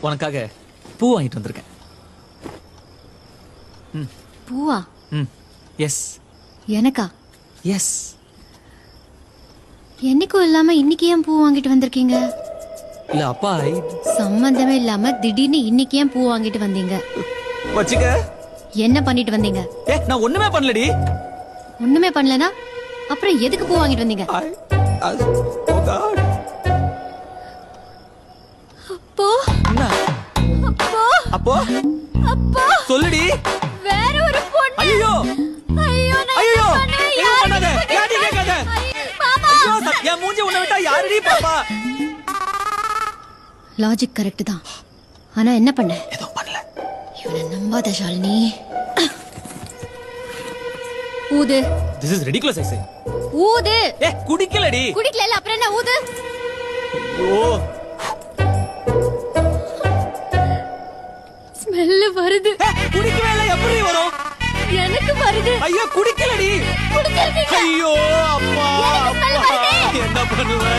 உனக்காக பூ வாங்கிட்டு வந்திருக்கேன். பூவா? எஸ். எனக்கா? எஸ். என்னைக்கும் இல்லாம இன்னைக்கு ஏன் பூ வாங்கிட்டு வந்திருக்கீங்க? இல்ல அப்பா சம்பந்தமே இல்லாம திடீர்னு இன்னைக்கு ஏன் பூ வாங்கிட்டு வந்தீங்க? வச்சுக்க. என்ன பண்ணிட்டு வந்தீங்க? நான் ஒண்ணுமே பண்ணலடி. ஒண்ணுமே பண்ணலனா அப்புறம் எதுக்கு பூ வாங்கிட்டு வந்தீங்க? அப்போ அப்போ அப்போ அப்போ சொல்லுடி. வேற ஒரு பொண்ணு. ஐயோ ஐயோ ஐயோ யாரு பண்ணாத. யாடி கேட்காத. பாப்பா என் மூஞ்சி உன்னை விட்டா யாரடி பாப்பா? லாஜிக் கரெக்ட் தான். ஆனா என்ன பண்ண? எதுவும் பண்ணல. இவனை நம்பாத ஷாலினி. ஊது. This is ridiculous I say. ஊது. குடிக்கலடி. குடிக்கல அப்புறம் என்ன ஊது? ஐயோ ஸ்மெல் வருது. குடிக்கவே இல்ல. எப்படி வரும்? எனக்கு வருது. ஐயோ குடிக்கலடி. குடிச்சிருக்கீங்க. ஐயோ அப்பா. எனக்கு smell வருது. என்ன பண்ணுவ?